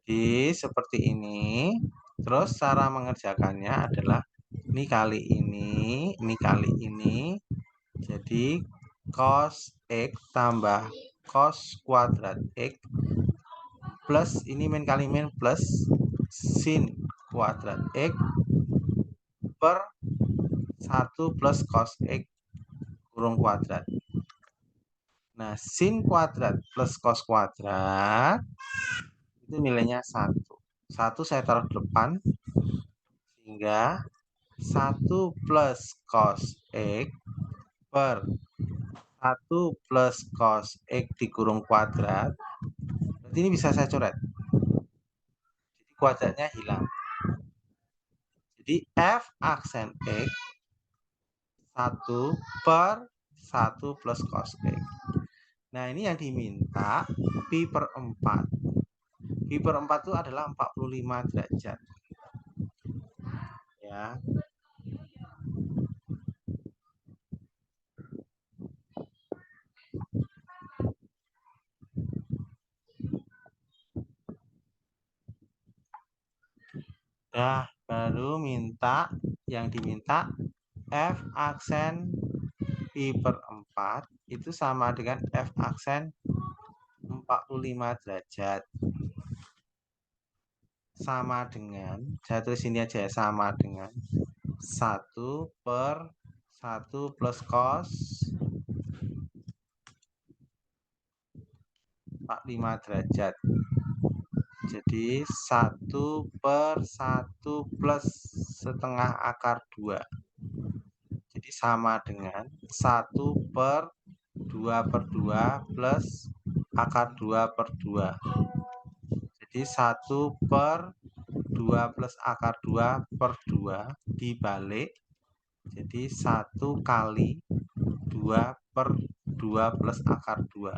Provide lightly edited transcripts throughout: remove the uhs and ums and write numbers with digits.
Jadi seperti ini. Terus cara mengerjakannya adalah ini kali ini kali ini. Jadi cos X tambah cos kuadrat X plus ini min kali min plus sin kuadrat X per 1 plus cos X kurung kuadrat. Nah, sin kuadrat plus cos kuadrat itu nilainya 1. 1 saya taruh depan sehingga 1 plus cos X per 1 plus cos X dikurung kuadrat. Berarti ini bisa saya coret. Jadi kuadratnya hilang. Jadi F aksen X 1 per 1 plus cos X. Nah, ini yang diminta pi per 4. Pi per 4 itu adalah 45 derajat. Ya. Nah, baru minta yang diminta F aksen pi per 4 itu sama dengan F aksen 45 derajat. Sama dengan, saya tulis ini aja ya, sama dengan 1 per 1 plus cos 45 derajat. Jadi 1 per 1 plus setengah akar 2. Jadi sama dengan 1 per 2 per 2 plus akar 2 per 2. Jadi 1 per 2 plus akar 2 per 2 dibalik. Jadi 1 kali 2 per 2 plus akar 2.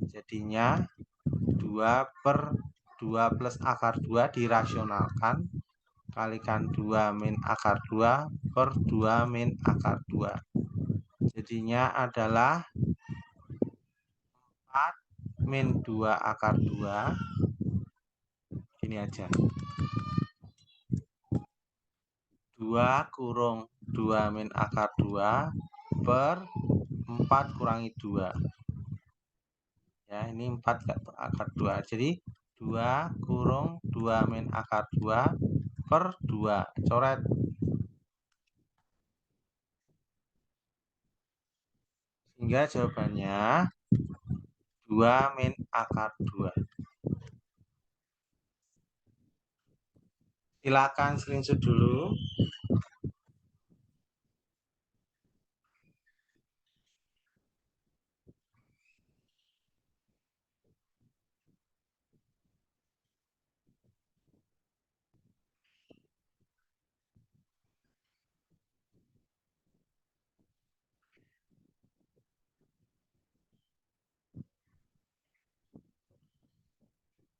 Jadinya 2 per 2 plus akar 2 dirasionalkan. Kalikan 2 min akar 2 per 2 min akar 2. Jadinya adalah 4 min 2 akar 2. Ini aja. 2 kurung 2 min akar 2 per 4 kurangi 2. Ya, ini 4 akar 2. Jadi 2 kurung 2 min akar 2 per 2. Coret. Sehingga jawabannya 2 min akar 2. Silakan screenshot dulu.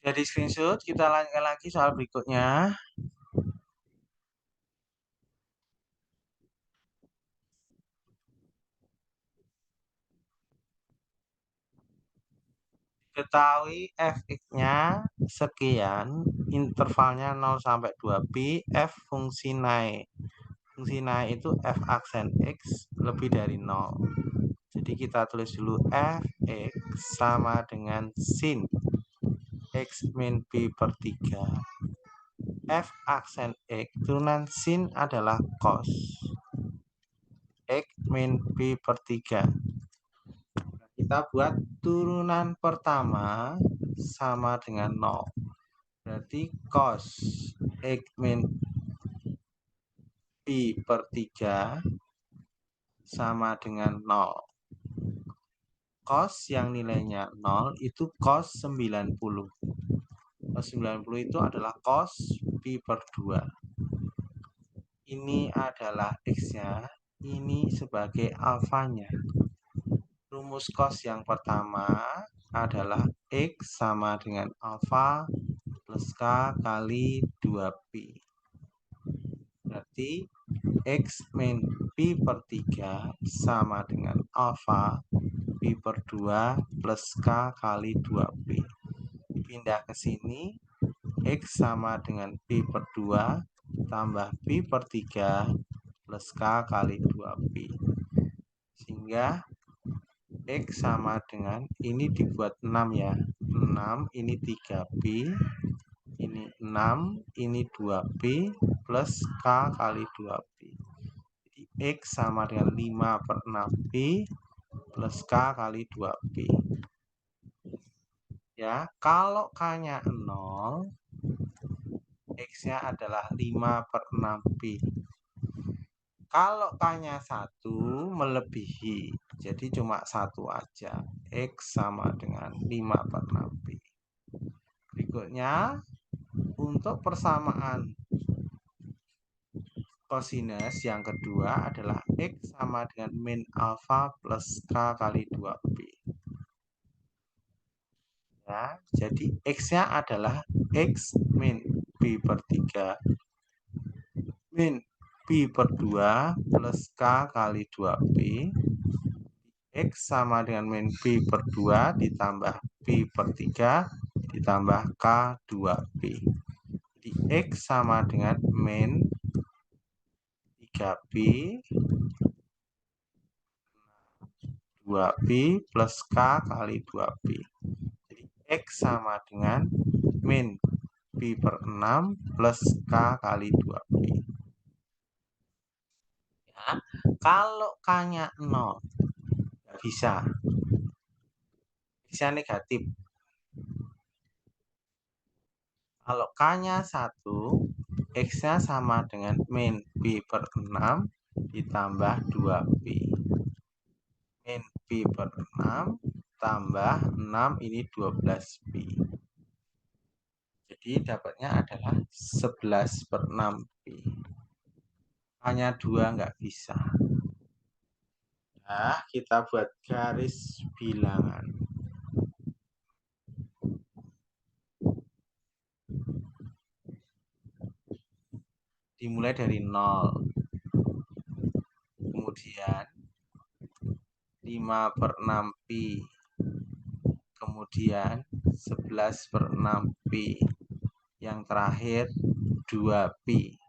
Jadi screenshot, kita lanjutkan lagi soal berikutnya. Ketahui fx-nya sekian, intervalnya 0 sampai 2pi, f fungsi naik. Fungsi naik itu f aksen x lebih dari 0. Jadi kita tulis dulu fx sama dengan sin x min pi per 3. F aksen x turunan sin adalah cos x min pi per 3. Kita buat turunan pertama sama dengan 0. Berarti cos x min pi per 3 sama dengan 0. Cos yang nilainya 0 itu cos 90. Cos 90 itu adalah cos pi per 2. Ini adalah x-nya, ini sebagai alfanya. Rumus cos yang pertama adalah x sama dengan alfa plus k kali 2pi. Berarti x min pi per 3 sama dengan alfa pi per 2 plus k kali 2pi. Pindah ke sini, X sama dengan P per 2 tambah P per 3 plus K kali 2P. Sehingga X sama dengan, ini dibuat 6 ya, 6, ini 3P, ini 6, ini 2P, plus K kali 2P. Jadi X sama dengan 5 per 6P, plus K kali 2P. Ya, kalau K-nya 0, X-nya adalah 5 per 6P. Kalau K-nya 1 melebihi, jadi cuma 1 aja. X sama dengan 5 per 6P. Berikutnya, untuk persamaan kosinus yang kedua adalah X sama dengan min alfa plus K kali 2P. Ya, jadi X-nya adalah X min P per 3 min P per 2 plus K kali 2P. X sama dengan min P per 2 ditambah P per 3 ditambah K 2P. Jadi X sama dengan min 3P 2P plus K kali 2P. Jadi X sama dengan min P per 6 plus K kali 2P. Ya, kalau K-nya 0, nggak bisa. X-nya negatif. Kalau K-nya 1, X-nya sama dengan min P per 6 ditambah 2P. Min P per 6 tambah 6, ini 12P. Jadi dapatnya adalah 11 per 6P. Hanya 2 nggak bisa. Nah, kita buat garis bilangan. Dimulai dari 0. Kemudian 5 per 6P. Kemudian 11 per 6P. Yang terakhir 2P.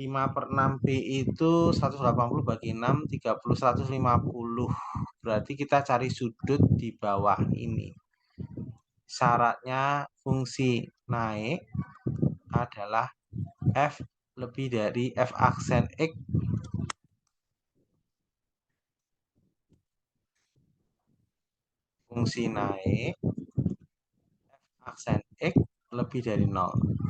5 per 6P itu 180 bagi 6, 30, 150. Berarti kita cari sudut di bawah ini. Syaratnya fungsi naik adalah F lebih dari F aksen X. Fungsi naik F aksen X lebih dari 0.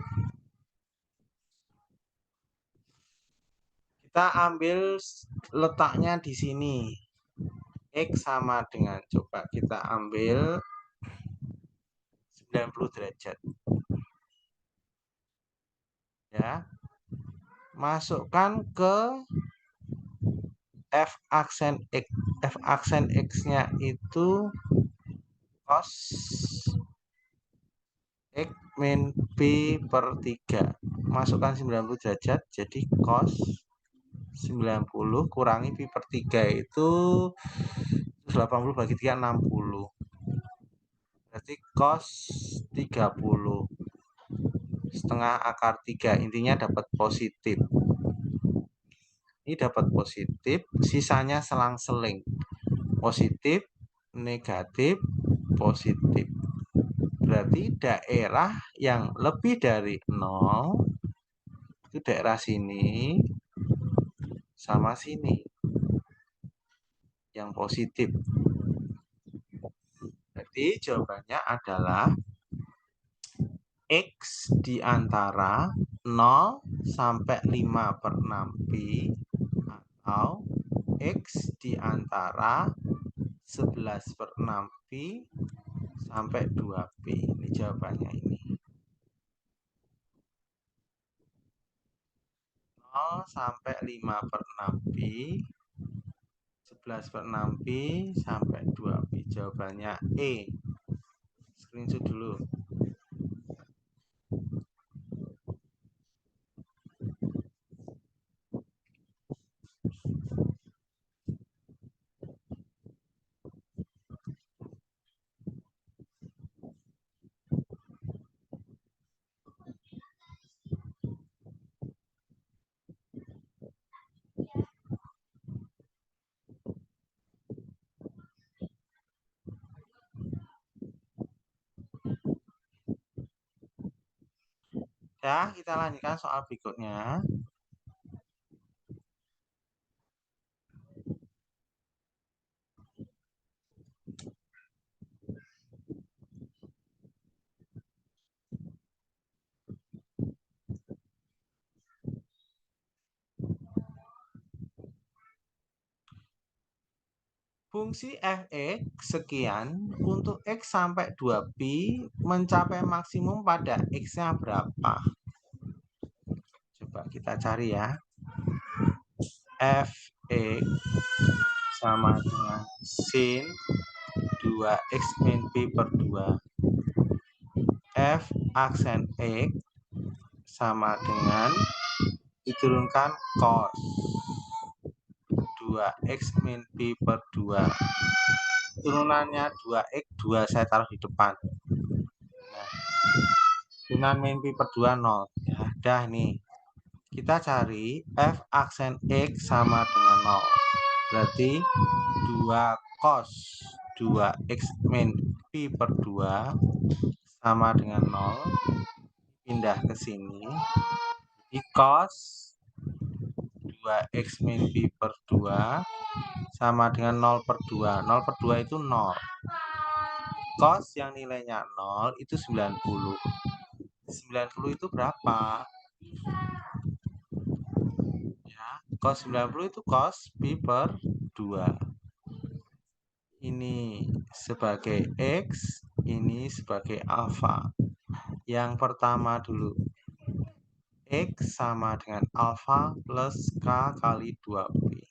Kita ambil letaknya di sini. X sama dengan, coba kita ambil 90 derajat. Ya. Masukkan ke F aksen X. F aksen X-nya itu cos X min P per 3. Masukkan 90 derajat, jadi cos 90 kurangi Pi per 3 itu 180 bagi 3, 60. Berarti cos 30. Setengah akar 3. Intinya dapat positif. Ini dapat positif, sisanya selang-seling. Positif, negatif, positif. Berarti daerah yang lebih dari 0 itu daerah sini sama sini yang positif. Berarti jawabannya adalah X di antara 0 sampai 5 per 6Pi atau X di antara 11 per 6Pi sampai 2Pi. Ini jawabannya ini. 0 sampai 5 per 6Pi, 11 per 6Pi sampai 2Pi. Jawabannya E. Screenshot dulu. Ya, kita lanjutkan soal berikutnya. Fungsi f(x) sekian untuk x sampai 2pi mencapai maksimum pada x-nya berapa? Coba kita cari ya. f(x) sama dengan sin 2x min pi per 2. F aksen x sama dengan diturunkan cos 2x min pi per 2. Turunannya 2x, 2 saya taruh di depan. Nah, turunan min pi per 2 0. Ya, dah nih. Kita cari f aksen x sama dengan 0. Berarti 2 cos 2x min pi per 2 sama dengan 0. Pindah ke sini. Jadi cos 2x min pi per 2 sama dengan 0 per 2. 0 per 2 itu 0. Cos yang nilainya 0 itu 90. 90 itu berapa? Ya, cos 90 itu cos pi per 2. Ini sebagai x, ini sebagai alfa. Yang pertama dulu. X sama dengan alfa plus K kali 2pi.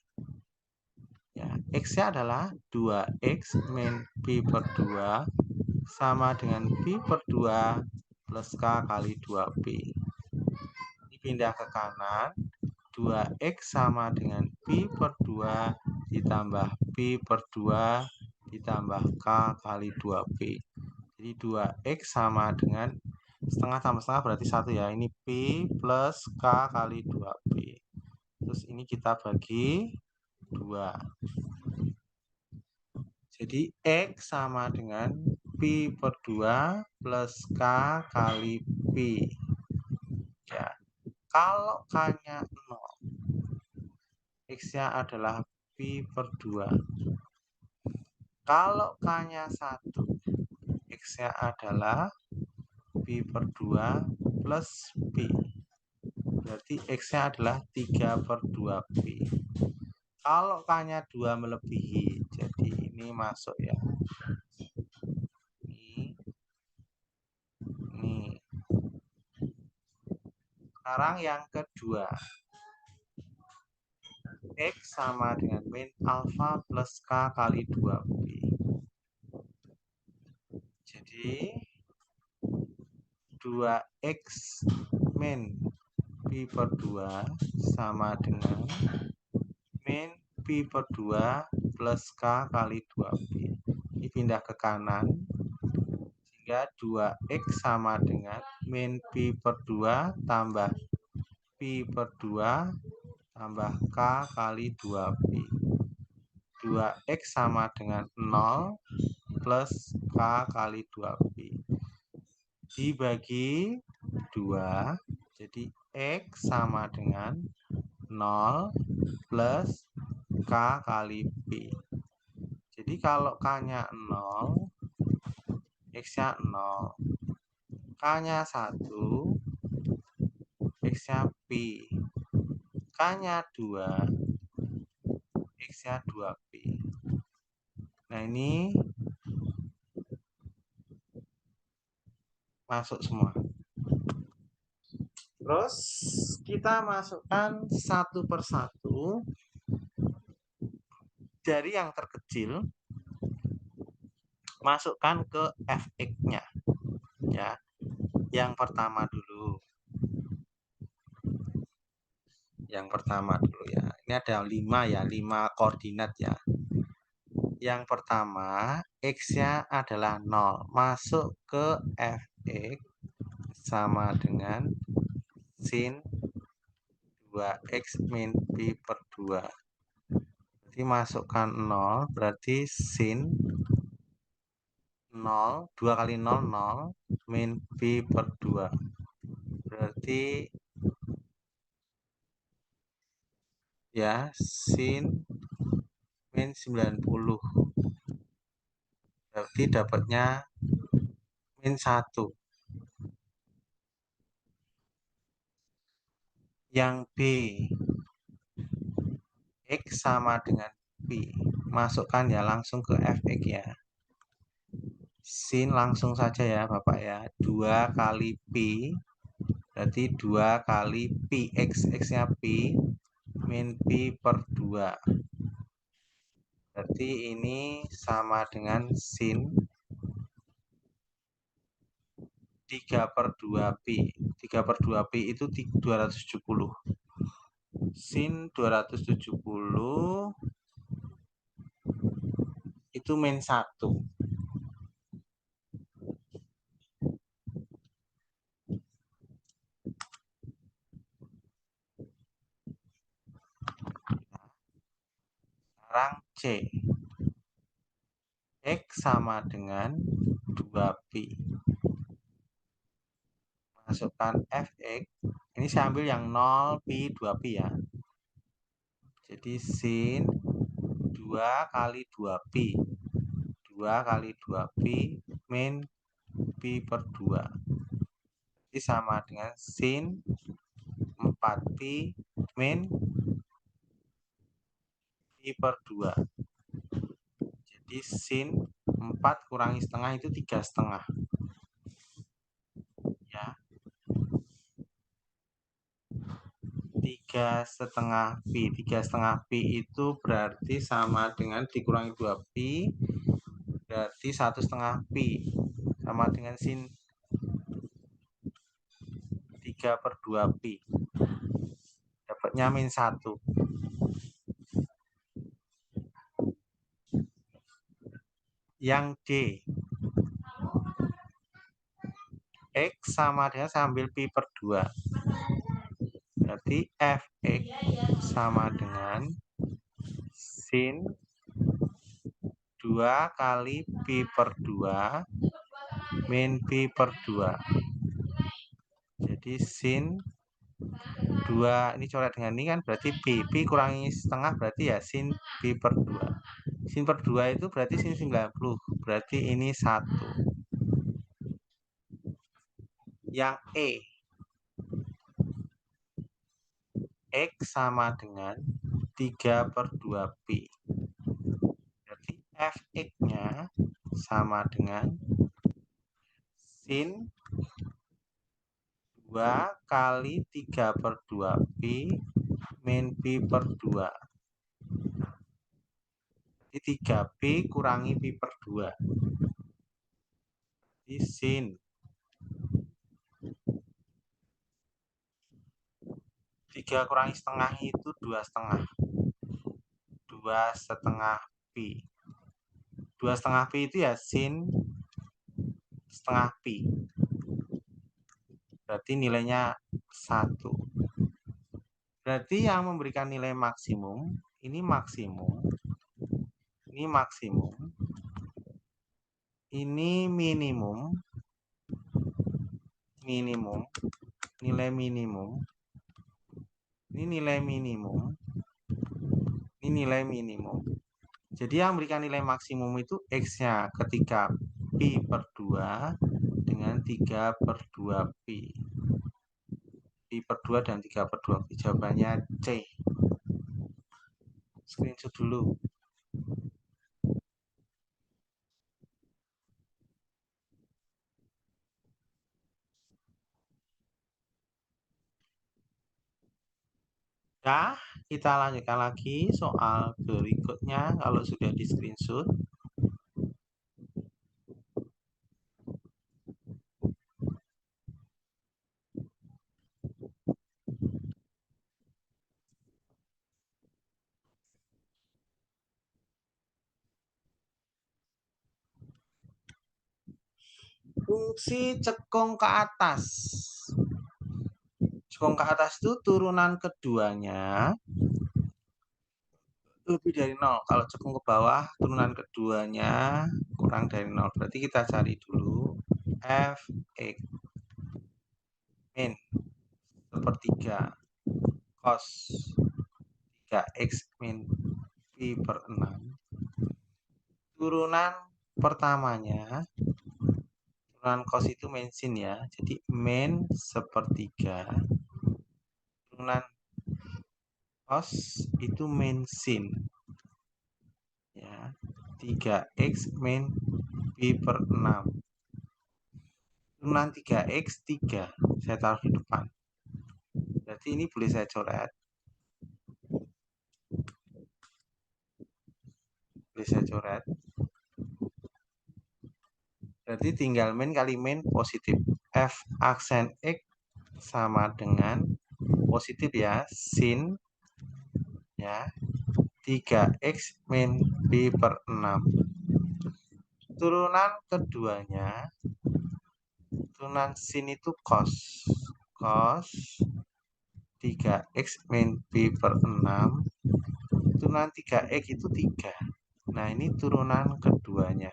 Ya, X-nya adalah 2X min pi per 2 sama dengan pi per 2 plus K kali 2pi. Dipindah ke kanan, 2X sama dengan pi per 2 ditambah pi per 2 ditambah K kali 2pi. Jadi 2X sama dengan setengah tambah setengah berarti 1 ya. Ini pi plus K kali 2pi. Terus ini kita bagi 2. Jadi X sama dengan pi per 2 plus K kali pi. Ya. Kalau K-nya 0, X-nya adalah pi per 2. Kalau K-nya 1, X-nya adalah pi per 2 plus pi. Berarti X-nya adalah 3 per 2 pi. Kalau K-nya 2 melebihi, jadi ini masuk ya. Ini. Sekarang yang kedua. X sama dengan min alfa plus K kali 2pi. Jadi 2X min pi per 2 sama dengan min pi per 2 plus K kali 2pi. Dipindah ke kanan sehingga 2X sama dengan min pi per 2 tambah pi per 2 tambah K kali 2pi. 2X sama dengan 0 plus K kali 2pi. Dibagi 2, jadi X sama dengan 0 plus K kali pi. Jadi kalau K-nya 0, X-nya 0. K-nya 1, X-nya pi. K-nya 2, X-nya 2pi. Nah, ini masuk semua. Terus kita masukkan satu persatu dari yang terkecil, masukkan ke fx-nya. Ya, yang pertama dulu. Yang pertama dulu ya. Ini ada 5 ya, 5 koordinat ya. Yang pertama, x-nya adalah 0. Masuk ke fx sama dengan sin 2x min pi per 2. Jadi masukkan 0, berarti sin 0, 2 kali 0, 0, min pi per 2. berarti ya sin min 90. Berarti dapatnya min 1. Yang B, X sama dengan P. Masukkan ya langsung ke fx ya. Sin langsung saja ya Bapak ya. 2 kali P, berarti 2 kali P. X-nya P, min P per 2. Berarti ini sama dengan sin 3 per 2P. 3 per 2P itu 270. Sin 270 itu min 1. Sekarang C. X sama dengan 2P. Masukkan fx. Ini saya ambil yang 0, P, 2P ya. Jadi sin 2 kali 2P. 2 kali 2P min P per 2. Jadi sama dengan sin 4P min P per 2. Jadi sin 4 kurangi setengah itu 3,5. Ya. 3,5 Pi. 3,5 Pi itu berarti sama dengan dikurangi 2Pi, berarti 1,5 Pi. Sama dengan sin 3 per 2 Pi. Dapatnya min 1. Yang D. X sama dengan saya ambil Pi per 2. Berarti fx sama dengan sin 2 kali Pi per 2 min Pi per 2. Jadi sin 2, ini coret dengan ini kan berarti Pi. Pi kurangi setengah berarti ya sin Pi per 2. Sin per 2 itu berarti sin 90. Berarti ini 1. Yang E. X sama dengan 3 per 2Pi. Berarti fx-nya sama dengan sin 2 kali 3 per 2Pi min Pi per 2. Jadi 3Pi kurangi Pi per 2. Jadi sin 3 kurangi setengah itu 2,5. 2,5 Pi. 2,5 Pi itu ya sin setengah Pi. Berarti nilainya 1. Berarti yang memberikan nilai maksimum, ini maksimum, ini maksimum, ini minimum, minimum, nilai minimum, ini nilai minimum, ini nilai minimum. Jadi yang memberikan nilai maksimum itu X-nya ketika Pi per 2 dengan 3 per 2 Pi. Pi per 2 dan 3 per 2 Pi. Jawabannya C. Screenshot dulu. Ya, kita lanjutkan lagi soal berikutnya kalau sudah di screenshot. Fungsi cekung ke atas. Cekung ke atas itu turunan keduanya lebih dari 0. Kalau cekung ke bawah, turunan keduanya kurang dari 0. Berarti kita cari dulu fx min sepertiga cos 3x min pi per 6. Turunan pertamanya, turunan cos itu min sin ya, jadi min sepertiga. Turunan cos itu min sin ya, 3x min pi per 6. Turunan 3x 3, saya taruh di depan. Berarti ini boleh saya coret. Berarti tinggal min kali min positif. F aksen X sama dengan positif ya, sin ya, 3x min pi per 6. Turunan keduanya, turunan sin itu cos 3x min pi per 6. Turunan 3x itu 3. Nah, ini turunan keduanya.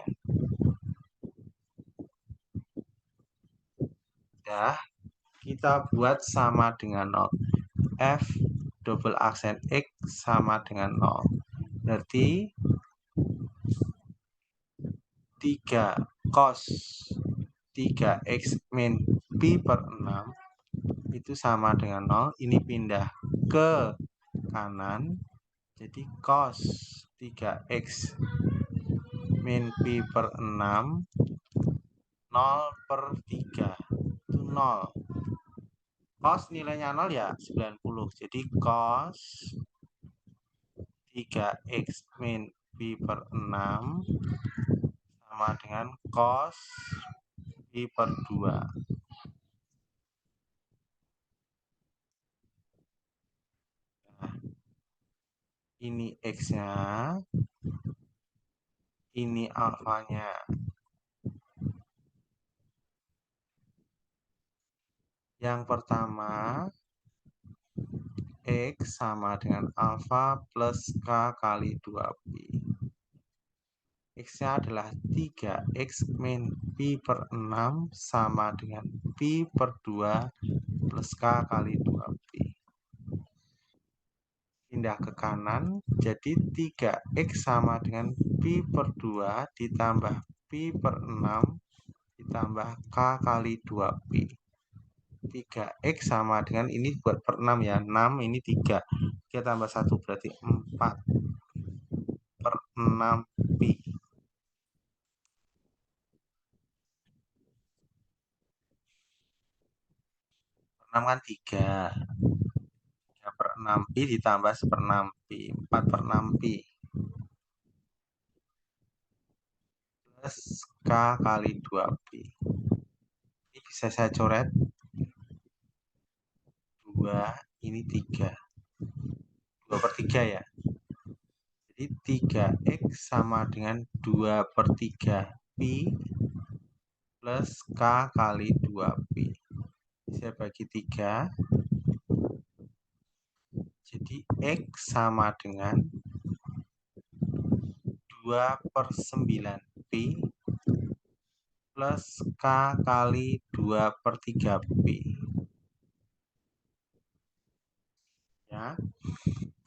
Ya, kita buat sama dengan 0. F double aksen X sama dengan 0. Berarti 3 cos 3x min pi per 6 itu sama dengan 0. Ini pindah ke kanan. Jadi cos 3x min pi per 6 0 per 3 itu 0. Cos nilainya 0 ya 90. Jadi cos 3x min pi per 6 sama dengan cos pi per 2. Nah, ini X-nya, ini alfanya. Yang pertama, X sama dengan alfa plus K kali 2pi. X-nya adalah 3x min pi per 6 sama dengan pi per 2 plus K kali 2pi. Pindah ke kanan, jadi 3x sama dengan pi per 2 ditambah pi per 6 ditambah K kali 2pi. 3x sama dengan ini buat per 6 ya, 6 ini 3. 3 tambah 1 berarti 4 per 6pi. 6 kan 3. 3 per 6pi ditambah 1/6pi. 4 per 6pi. Plus K kali 2pi. Ini bisa saya coret. 2, ini 3. 2 per 3 ya. Jadi 3x sama dengan 2 per 3pi plus K kali 2pi. Saya bagi 3. Jadi X sama dengan 2 per 9pi plus K kali 2 per 3pi. Ya.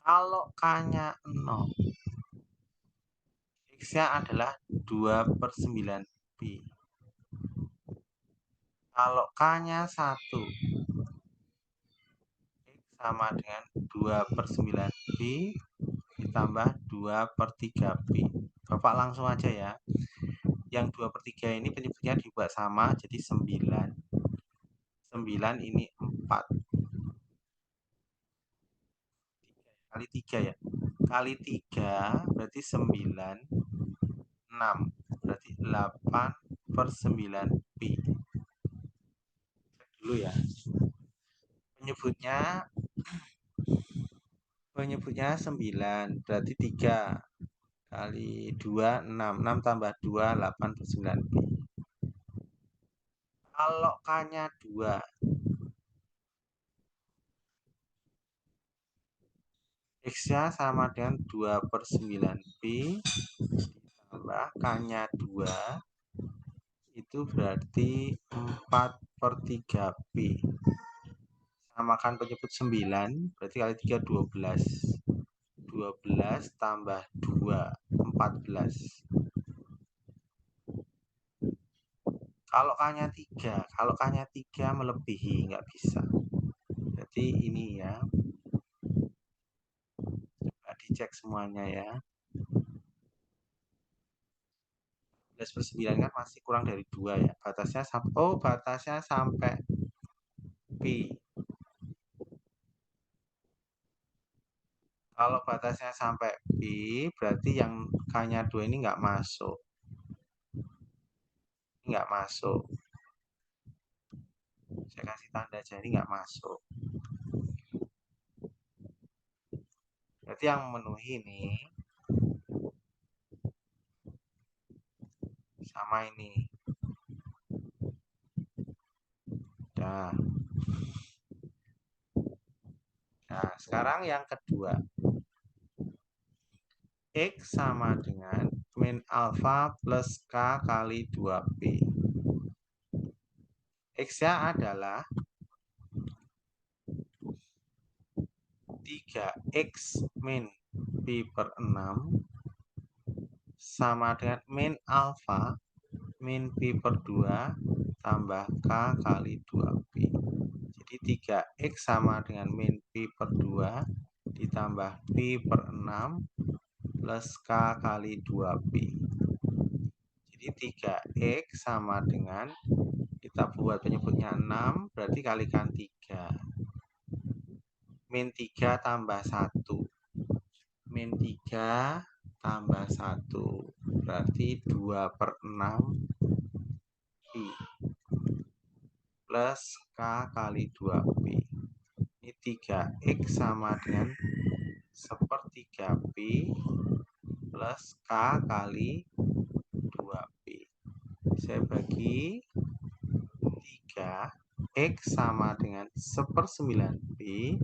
Kalau K-nya 0, X-nya adalah 2 per 9pi. Kalau K-nya 1, X sama dengan 2 per 9pi ditambah 2 per 3pi. Bapak langsung aja ya. Yang 2 per 3 ini penyebutnya dibuat sama, jadi 9. 9 ini 4. Kali 3 ya. Kali 3 berarti 9. 6. Berarti 8 per 9pi. Cek dulu ya. Penyebutnya 9. Berarti 3. Kali 2, 6. 6 tambah 2, 8 per 9pi. Kalau K-nya 2, X-nya sama dengan 2 per 9pi ditambah K-nya 2, itu berarti 4 per 3pi. Samakan penyebut 9, berarti kali 3 12. 12 tambah 2, 14. Kalau K-nya 3, kalau K-nya 3 melebihi, nggak bisa. Jadi ini ya, coba dicek semuanya ya. 11/9 kan masih kurang dari 2 ya. Batasnya sampai Pi. Kalau batasnya sampai Pi, berarti yang K-nya 2 ini nggak masuk. Nggak masuk. Saya kasih tanda aja, ini nggak masuk. Berarti yang memenuhi ini sama ini. Nah, sekarang yang kedua. X sama dengan min alfa plus K kali 2P. X-nya adalah 3X min Pi per 6 sama dengan min alfa min Pi per 2 tambah K kali 2P. Jadi 3X sama dengan min Pi per 2 ditambah Pi per 6 plus K kali 2P. Jadi 3X sama dengan, kita buat penyebutnya 6, berarti kalikan 3. Min 3 tambah 1. Min 3 tambah 1. Berarti 2 per 6 Pi. Plus K kali 2P. Ini 3X sama dengan 1/3 Pi plus K kali 2P. Saya bagi 3, X sama dengan 1/9 Pi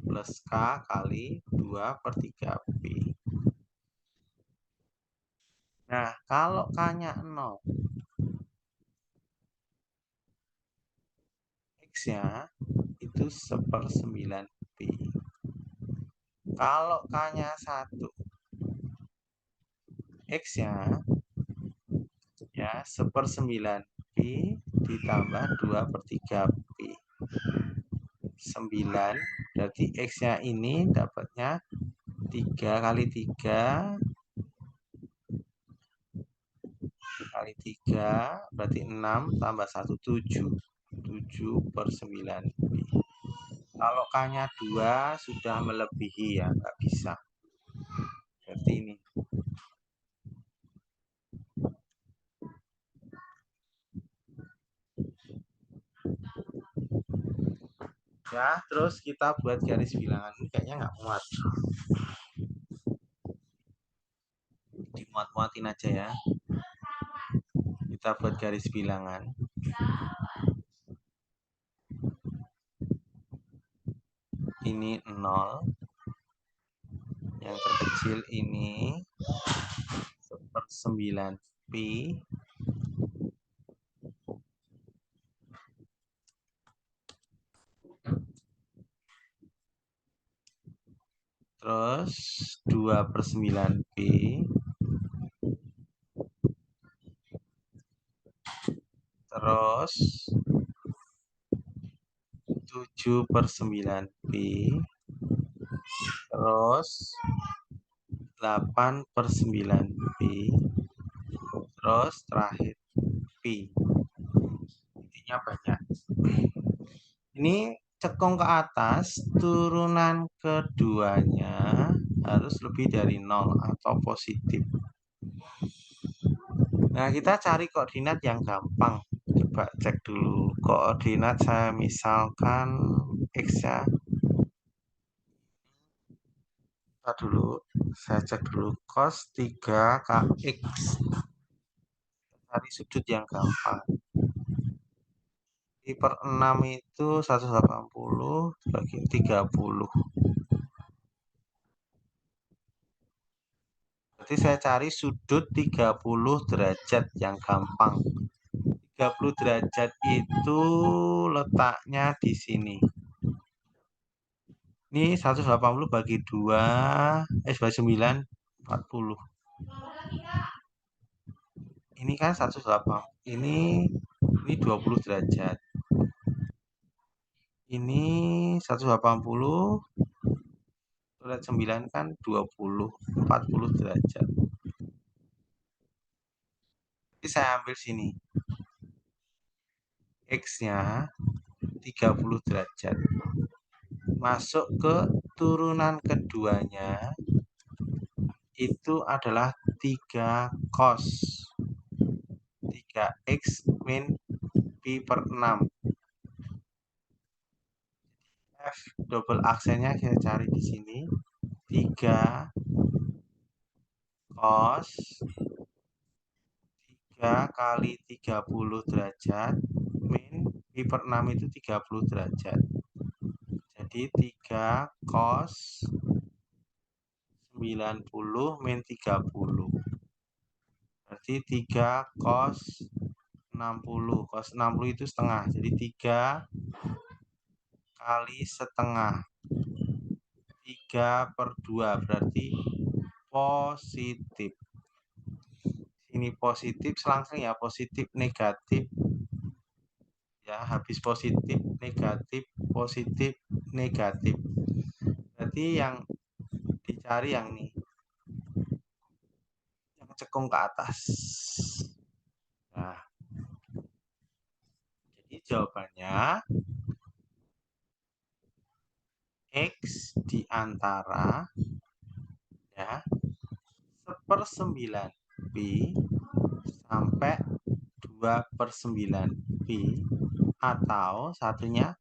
plus K kali 2/3 Pi. Nah, kalau K-nya 0, X-nya itu 1/9 Pi. Kalau K-nya 1, X-nya ya 1/9 Pi ditambah 2/3 Pi. 9, berarti X-nya ini dapatnya 3 kali 3 kali 3, berarti 6 tambah 1, 7. 7/9 Pi. Kalau K-nya 2 sudah melebihi ya, nggak bisa. Berarti ini. Ya, terus kita buat garis bilangan. Ini kayaknya nggak muat. Dimuat-muatin aja ya. Kita buat garis bilangan. Ini 0. Yang terkecil ini 1/9 Pi. Terus 2/9 Pi. Terus 7/9 Pi. Terus 8/9 Pi. Terus terakhir Pi. Intinya banyak. Ini cekung ke atas, turunan keduanya harus lebih dari 0 atau positif. Nah, kita cari koordinat yang gampang. Coba cek dulu koordinat. Saya misalkan X-nya. Dulu, saya cek dulu cos 3kx. Cari sudut yang gampang. Pi per 6 itu 180 bagi 30. Berarti saya cari sudut 30 derajat yang gampang. 30 derajat itu letaknya di sini. Ini 180 bagi 2, bagi 9, 40. Ini kan 180. Ini 20 derajat. Ini 180 kurat 9 kan 20, 40 derajat. Jadi saya ambil sini. X-nya 30 derajat. Masuk ke turunan keduanya itu adalah 3 cos 3x min pi per 6. F double aksennya kita cari di sini. 3 cos 3 kali 30 derajat min pi per 6 itu 30 derajat. Jadi 3 cos 90 min 30. Berarti 3 cos 60. Cos 60 itu setengah. Jadi 3 kali setengah. 3 per 2 berarti positif. Ini positif selangsung ya, positif negatif. Ya, habis positif negatif positif negatif. Berarti yang dicari yang nih. Yang cekung ke atas. Nah, jadi jawabannya X diantara ya 1/9 pi sampai 2/9 pi atau satunya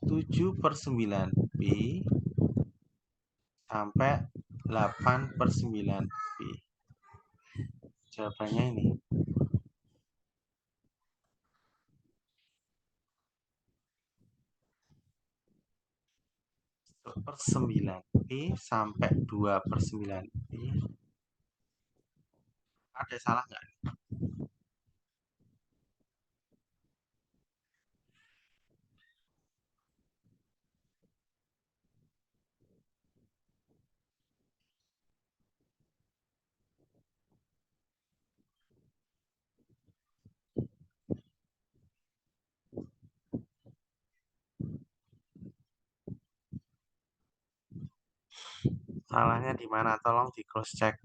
7/9 pi sampai 8/9 pi. Jawabannya ini. 1/9 pi sampai 2/9 pi. Ada salah nggak? Salahnya di mana? Tolong di cross check.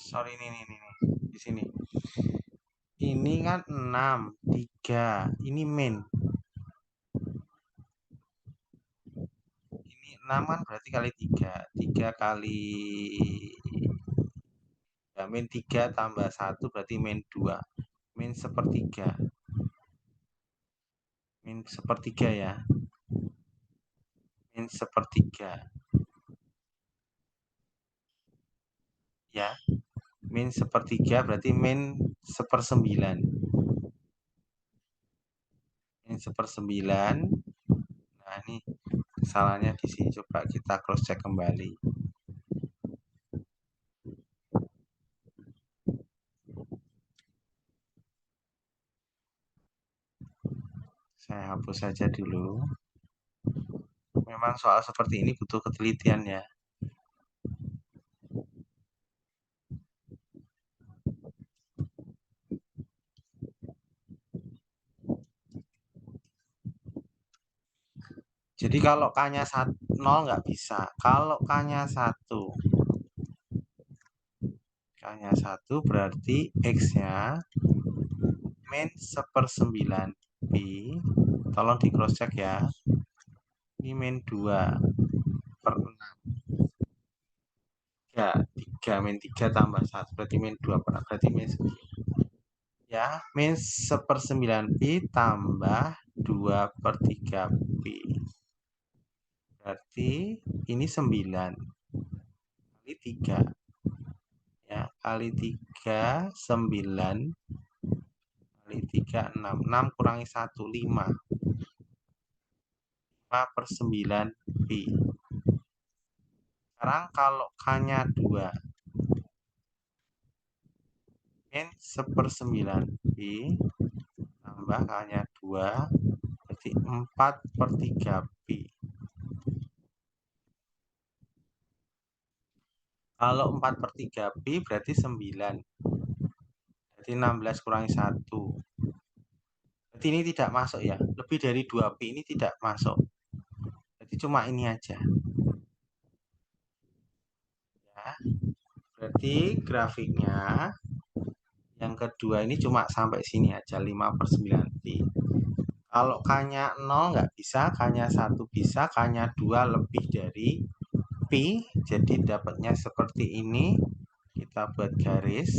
Sorry nih di sini. Ini kan 6, 3. Ini min. Ini 6 kan berarti kali 3. 3 kali ya, min 3 tambah 1 berarti min 2. Min sepertiga. Min sepertiga ya. Min sepertiga. Ya. Min sepertiga berarti min 1/9. Min 1/9. Nah, ini kesalahannya di sini. Coba kita cross check kembali. Saya hapus saja dulu. Memang soal seperti ini butuh ketelitian ya. Jadi kalau K-nya 0 nggak bisa. Kalau K-nya 1, K-nya 1 berarti X-nya min 1/9 Pi. Tolong di cross check ya. Ini min 2/6. 3 min 3 tambah 1 berarti min 2/6, berarti min segini. Ya, min 1/9 Pi tambah 2/3 Pi. Berarti ini 9 kali 3. Ya, kali 3 9 kali 3 6. 6 kurangi 1 5. 5/9 Pi. Sekarang kalau K-nya 2, min 1/9 Pi tambah K-nya 2 berarti 4/3 Pi. Kalau 4/3 Pi berarti 9. Berarti 16 kurangi 1. Berarti ini tidak masuk ya. Lebih dari 2 Pi ini tidak masuk. Berarti cuma ini aja. Ya. Berarti grafiknya yang kedua ini cuma sampai sini aja, 5/9 Pi. Kalau K-nya 0 nggak bisa, K-nya 1 bisa, K-nya 2 lebih dari Pi. Jadi dapatnya seperti ini. Kita buat garis.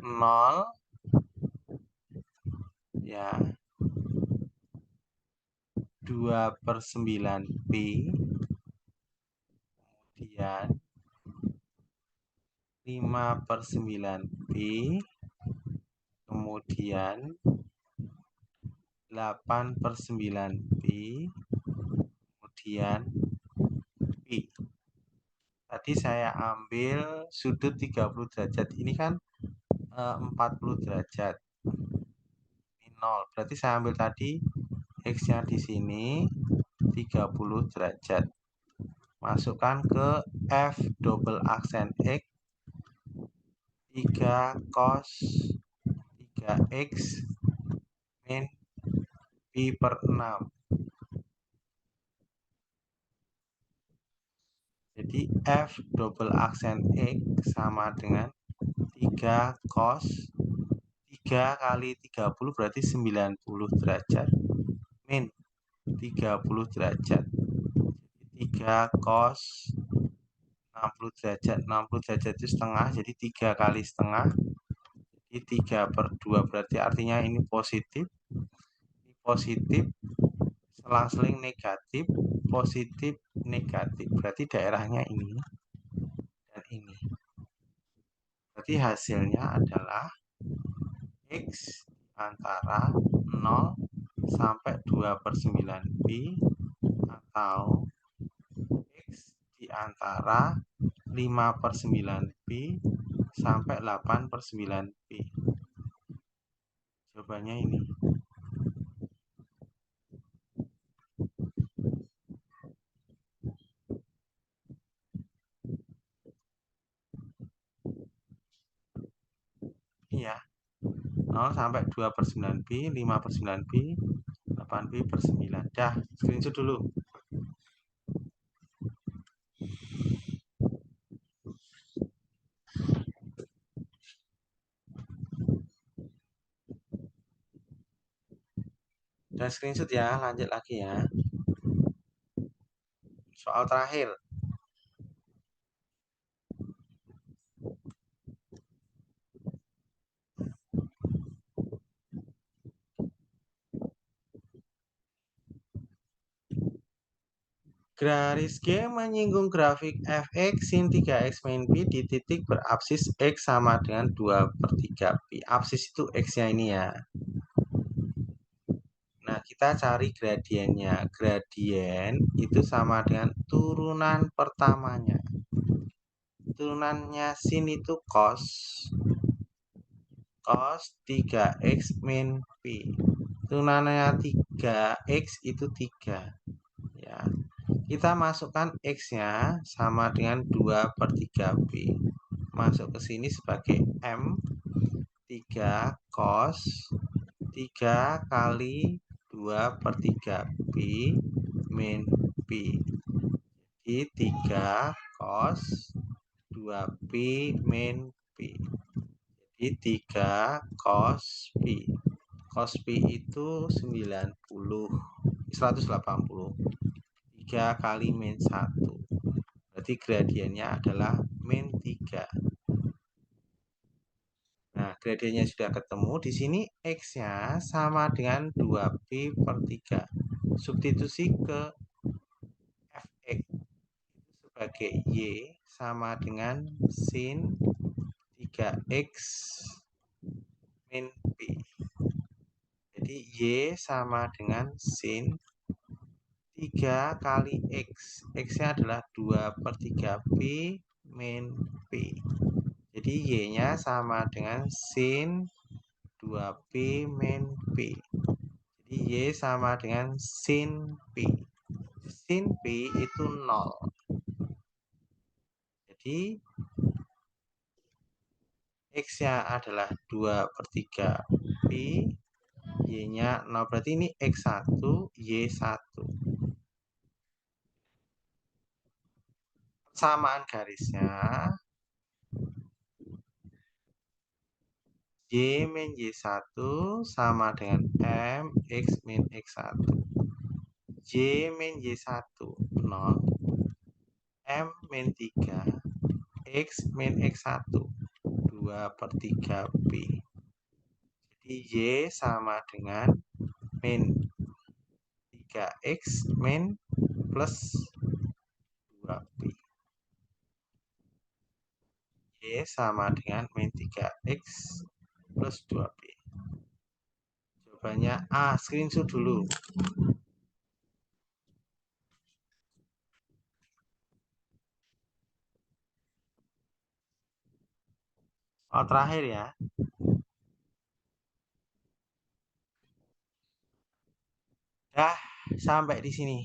0 ya, 2/9 Pi, kemudian 5/9 Pi, kemudian 8/9 Pi, kemudian Pi. Tadi saya ambil sudut 30 derajat. Ini kan 40 derajat. Ini 0. Berarti saya ambil tadi X-nya di sini 30 derajat. Masukkan ke F double aksen X 3 cos 3X min Pi/6. Jadi F double aksen X sama dengan 3 cos 3 kali 30 berarti 90 derajat min 30 derajat. 3 cos 60 derajat. 60 derajat itu setengah, jadi 3 kali setengah. Jadi 3/2 berarti artinya ini positif. Ini positif, selang-seling negatif, positif, negatif. Berarti daerahnya ini dan ini. Berarti hasilnya adalah X antara 0 sampai 2/9 Pi atau X di antara 5/9 Pi sampai 8/9 Pi. Jawabannya ini. Iya. 0 sampai 2/9 Pi, 5/9 Pi, 8 Pi/9. Dah, screenshot dulu. Dan screenshot ya, lanjut lagi ya. Soal terakhir. Garis G menyinggung grafik fx sin 3x min pi di titik berabsis x sama dengan 2/3 pi. Absis itu x-nya ini ya. Nah, kita cari gradiennya. Gradien itu sama dengan turunan pertamanya. Turunannya sin itu cos 3x min P. Turunannya 3x itu 3. Ya. Kita masukkan x-nya sama dengan 2/3 P. Masuk ke sini sebagai M 3 cos 3 kali 2/3 P min P. Jadi 3 cos 2P min P. Jadi 3 cos P. Cos P itu 180. 3 kali min 1. Berarti gradiennya adalah min 3. Nah, gradiennya sudah ketemu. Di sini X-nya sama dengan 2P/3. Substitusi ke Fx sebagai Y sama dengan sin 3x min P. Jadi Y sama dengan sin 3 kali X. X-nya adalah 2/3 P min P. Jadi Y-nya sama dengan sin 2P min P. Jadi Y sama dengan sin P. Sin P itu 0. Jadi X-nya adalah 2/3 P, Y-nya 0. Berarti ini X1, Y1. Persamaan garisnya Y min Y1 sama dengan M X min X1. Y min Y1 0, M min 3, X min X1 2/3 P. Jadi Y sama dengan min 3X min plus 2P. Y sama dengan min 3X plus 2P. Jawabannya A, screenshot dulu. Oh, terakhir ya. Dah, sampai di sini.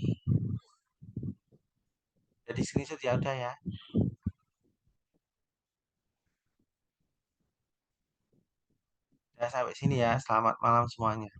Jadi screenshot ya udah ya. Udah sampai sini ya. Selamat malam semuanya.